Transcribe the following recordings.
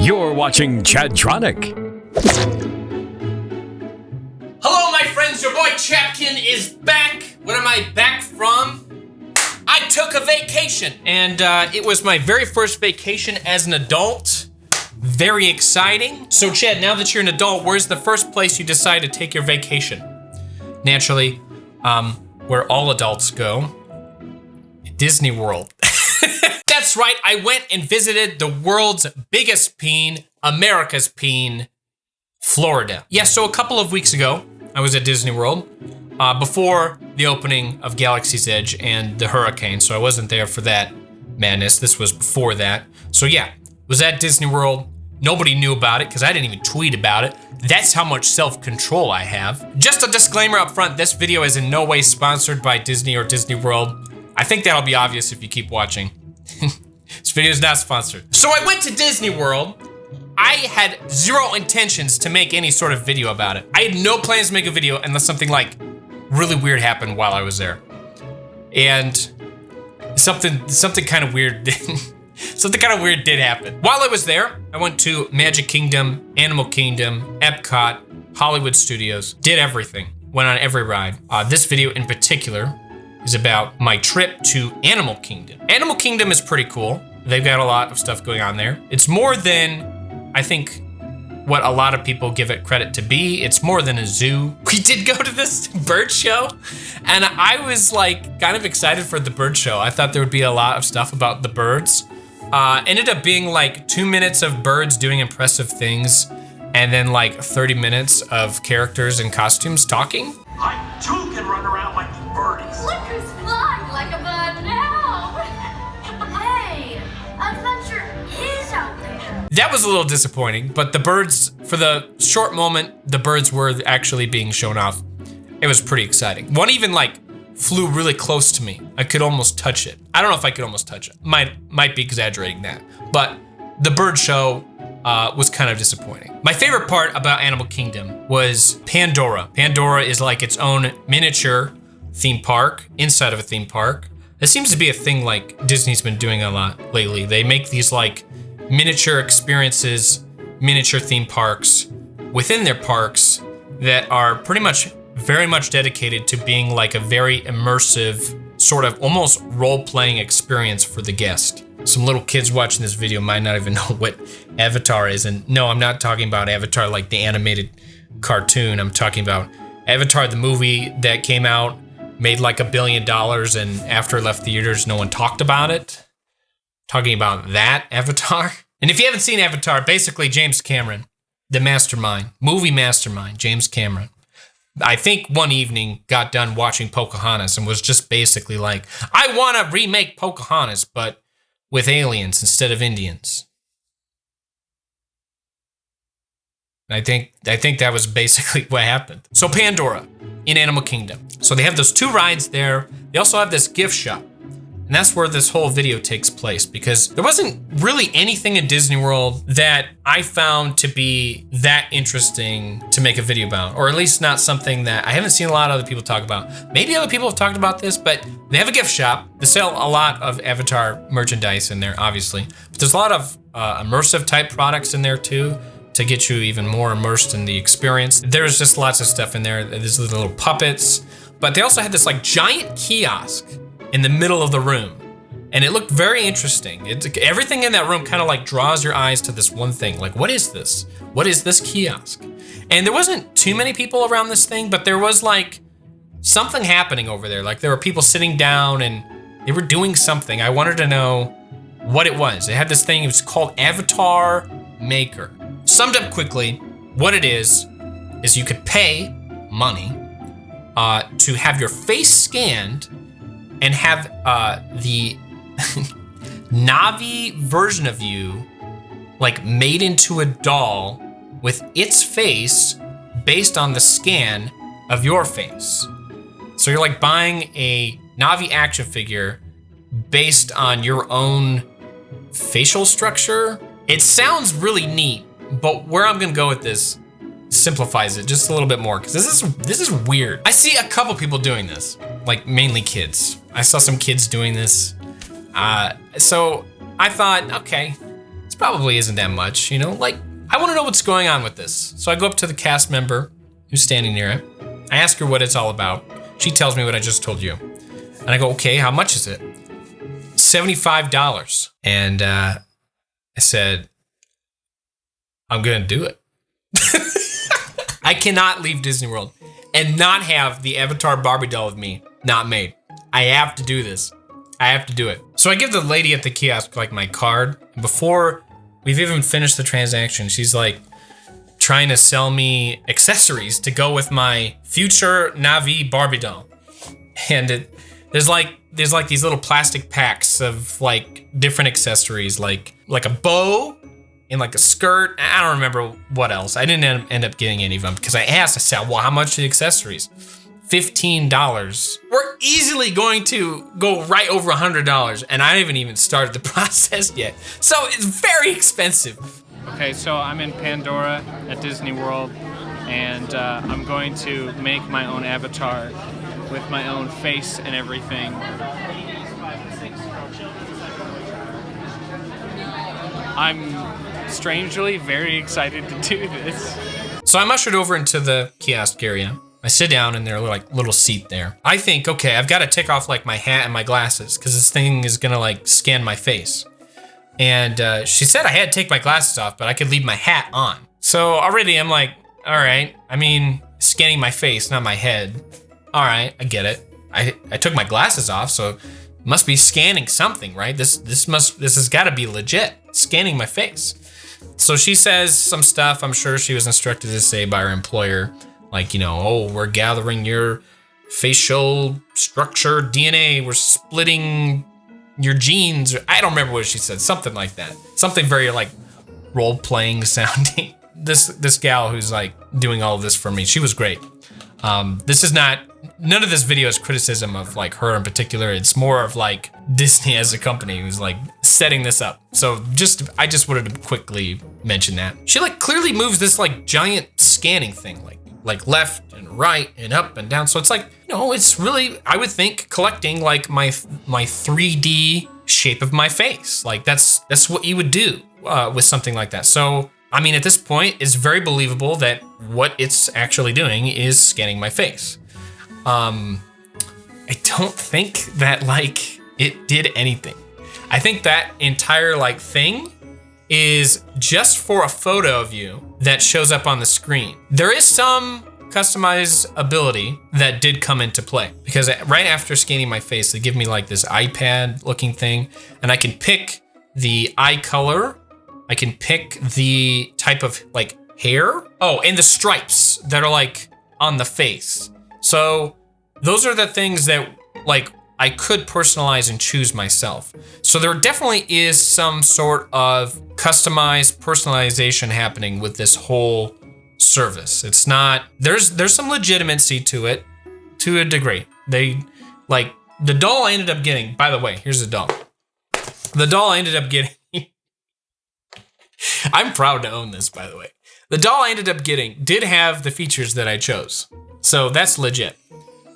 You're watching Chadtronic. Hello, my friends. Your boy Chapkin is back. What am I back from? I took a vacation, and it was my very first vacation as an adult. Very exciting. So, Chad, now that you're an adult, where's the first place you decide to take your vacation? Naturally, where all adults go, Disney World. That's right, I went and visited the world's biggest peen, America's peen, Florida. Yeah, so a couple of weeks ago, I was at Disney World before the opening of Galaxy's Edge and the hurricane, so I wasn't there for that madness. This was before that. So yeah, was at Disney World. Nobody knew about it because I didn't even tweet about it. That's how much self-control I have. Just a disclaimer up front, this video is in no way sponsored by Disney or Disney World. I think that'll be obvious if you keep watching. This video is not sponsored. So I went to Disney World. I had zero intentions to make any sort of video about it. I had no plans to make a video unless something like really weird happened while I was there. And something kind of weird did happen. While I was there, I went to Magic Kingdom, Animal Kingdom, Epcot, Hollywood Studios, did everything, went on every ride. This video in particular is about my trip to Animal Kingdom. Animal Kingdom is pretty cool. They've got a lot of stuff going on there. It's more than, I think, what a lot of people give it credit to be. It's more than a zoo. We did go to this bird show, and I was like kind of excited for the bird show. I thought there would be a lot of stuff about the birds. Ended up being like 2 minutes of birds doing impressive things, and then like 30 minutes of characters in costumes talking. I too can run around like the birdies. Look who's flying like a bird now! Hey, adventure is out there. That was a little disappointing, but the birds, for the short moment, the birds were actually being shown off. It was pretty exciting. One even like flew really close to me. I could almost touch it. I don't know if I could almost touch it. Might be exaggerating that, but the bird show was kind of disappointing. My favorite part about Animal Kingdom was Pandora. Pandora is like its own miniature theme park inside of a theme park. It seems to be a thing like Disney's been doing a lot lately. They make these like miniature experiences, miniature theme parks within their parks that are pretty much very much dedicated to being like a very immersive, sort of almost role-playing experience for the guest. Some little kids watching this video might not even know what Avatar is. And no, I'm not talking about Avatar like the animated cartoon. I'm talking about Avatar, the movie that came out, made like $1 billion, and after it left theaters, no one talked about it. Talking about that Avatar. And if you haven't seen Avatar, basically James Cameron, the mastermind, movie mastermind, James Cameron, I think one evening got done watching Pocahontas and was just basically like, I want to remake Pocahontas, but with aliens instead of Indians. I think that was basically what happened. So Pandora in Animal Kingdom. So they have those 2 rides there. They also have this gift shop. And that's where this whole video takes place, because there wasn't really anything in Disney World that I found to be that interesting to make a video about, or at least not something that I haven't seen a lot of other people talk about. Maybe other people have talked about this, but they have a gift shop. They sell a lot of Avatar merchandise in there, obviously. But there's a lot of immersive type products in there too, to get you even more immersed in the experience. There's just lots of stuff in there. There's little puppets, but they also had this like giant kiosk in the middle of the room. And it looked very interesting. Everything in that room kind of like draws your eyes to this one thing. Like, what is this? What is this kiosk? And there wasn't too many people around this thing, but there was like something happening over there. Like there were people sitting down and they were doing something. I wanted to know what it was. They had this thing, it was called Avatar Maker. Summed up quickly, what it is you could pay money to have your face scanned and have the Navi version of you like made into a doll with its face based on the scan of your face. So you're like buying a Navi action figure based on your own facial structure. It sounds really neat, but where I'm gonna go with this simplifies it just a little bit more, because this is weird. I see a couple people doing this, like mainly kids. I saw some kids doing this. So I thought, okay, it's probably isn't that much, you know? Like, I want to know what's going on with this. So I go up to the cast member who's standing near it. I ask her what it's all about. She tells me what I just told you. And I go, okay, how much is it? $75. And I said, I'm gonna do it. I cannot leave Disney World and not have the Avatar Barbie doll with me not made. I have to do this. I have to do it. So I give the lady at the kiosk like my card. Before we've even finished the transaction, she's like trying to sell me accessories to go with my future Na'vi Barbie doll. And there's like these little plastic packs of like different accessories, like a bow and like a skirt. I don't remember what else. I didn't end up getting any of them because I asked. I said, well, how much are the accessories? $15. We're easily going to go right over $100, and I haven't even started the process yet. So it's very expensive. Okay, so I'm in Pandora at Disney World, and I'm going to make my own avatar with my own face and everything. I'm strangely very excited to do this. So I'm ushered over into the kiosk area. I sit down in their like little seat there. I think, okay, I've got to take off like my hat and my glasses because this thing is gonna like scan my face. And she said I had to take my glasses off, but I could leave my hat on. So already I'm like, all right, I mean, scanning my face, not my head. All right, I get it. I took my glasses off, so it must be scanning something, right? This has got to be legit, scanning my face. So she says some stuff I'm sure she was instructed to say by her employer, like, you know, oh, we're gathering your facial structure, DNA, we're splitting your genes. I don't remember what she said, something like that. Something very like role-playing sounding. This gal who's like doing all of this for me, she was great. This is not, none of this video is criticism of like her in particular. It's more of like Disney as a company who's like setting this up. So I just wanted to quickly mention that. She like clearly moves this like giant scanning thing, like left and right and up and down. So it's like, you know, it's really, I would think, collecting like my 3D shape of my face. Like that's what you would do with something like that. So I mean, at this point, it's very believable that what it's actually doing is scanning my face. I don't think that like it did anything. I think that entire like thing is just for a photo of you that shows up on the screen. There is some customizability that did come into play because right after scanning my face, they give me like this iPad looking thing, and I can pick the eye color. I can pick the type of like hair. Oh, and the stripes that are like on the face. So those are the things that like I could personalize and choose myself. So there definitely is some sort of customized personalization happening with this whole service. It's not, there's some legitimacy to it to a degree. They like the doll I ended up getting, by the way, here's the doll. The doll I ended up getting, I'm proud to own this, by the way. The doll I ended up getting did have the features that I chose. So that's legit.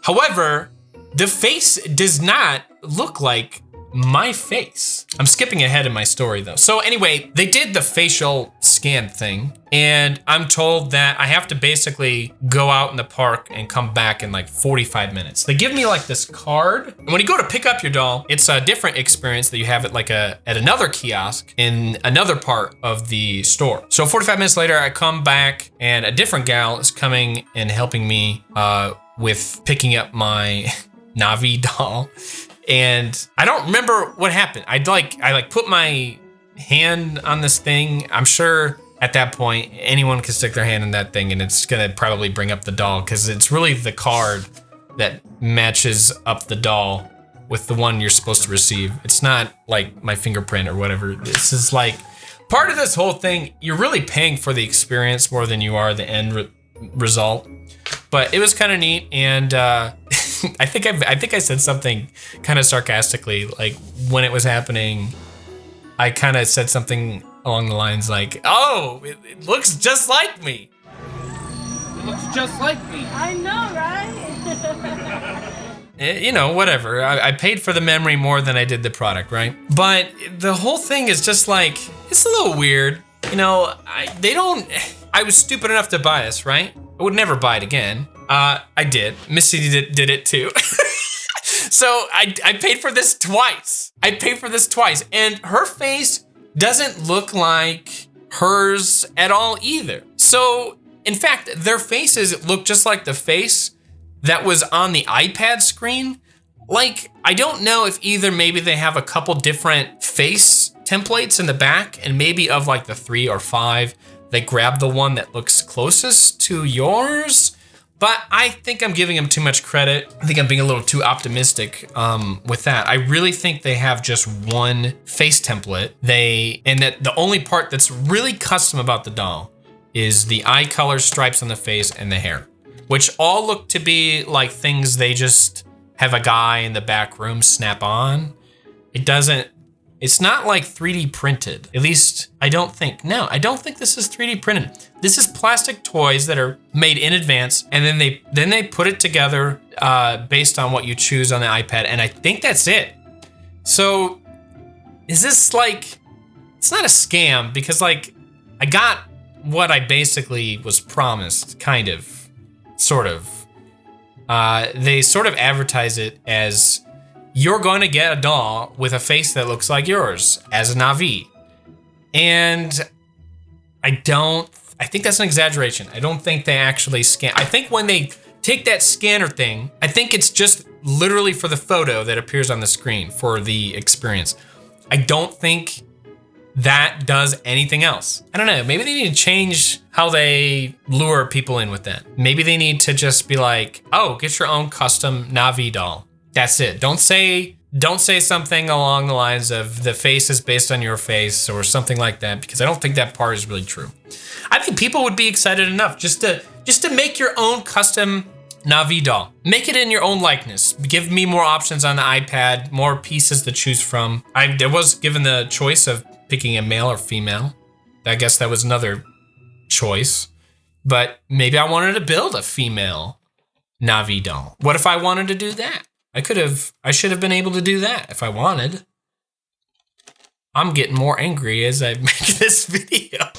However, the face does not look like my face. I'm skipping ahead in my story though. So anyway, they did the facial scan thing, and I'm told that I have to basically go out in the park and come back in like 45 minutes. They give me like this card, and when you go to pick up your doll, it's a different experience that you have at like at another kiosk in another part of the store. So 45 minutes later, I come back and a different gal is coming and helping me with picking up my Na'vi doll. And I don't remember what happened. I put my hand on this thing. I'm sure at that point, anyone can stick their hand in that thing and it's gonna probably bring up the doll because it's really the card that matches up the doll with the one you're supposed to receive. It's not like my fingerprint or whatever. This is like part of this whole thing. You're really paying for the experience more than you are the end result. But it was kind of neat, and I think I said something kind of sarcastically, like when it was happening. I kind of said something along the lines like, "Oh, it looks just like me." It looks just like me. I know, right? you know, whatever. I paid for the memory more than I did the product, right? But the whole thing is just like, it's a little weird. You know, I was stupid enough to buy this, right? I would never buy it again. I did. Missy did it too. So I paid for this twice. And her face doesn't look like hers at all either. So, in fact, their faces look just like the face that was on the iPad screen. Like, I don't know if either maybe they have a couple different face templates in the back, and maybe of like the 3 or 5, they grab the one that looks closest to yours. But I think I'm giving them too much credit. I think I'm being a little too optimistic with that. I really think they have just one face template. And that the only part that's really custom about the doll is the eye color, stripes on the face, and the hair, which all look to be like things they just have a guy in the back room snap on. It's not like 3D printed. At least I don't think. No, I don't think this is 3D printed. This is plastic toys that are made in advance, and then they put it together based on what you choose on the iPad, and I think that's it. So is this like, it's not a scam because like I got what I basically was promised, kind of, sort of. They sort of advertise it as, you're going to get a doll with a face that looks like yours as a Na'vi. And I think that's an exaggeration. I don't think they actually scan. I think when they take that scanner thing, I think it's just literally for the photo that appears on the screen for the experience. I don't think that does anything else. I don't know. Maybe they need to change how they lure people in with that. Maybe they need to just be like, oh, get your own custom Na'vi doll. That's it. Don't say something along the lines of the face is based on your face or something like that, because I don't think that part is really true. I think people would be excited enough just to make your own custom Na'vi doll. Make it in your own likeness. Give me more options on the iPad, more pieces to choose from. I was given the choice of picking a male or female. I guess that was another choice. But maybe I wanted to build a female Na'vi doll. What if I wanted to do that? I should have been able to do that if I wanted. I'm getting more angry as I make this video.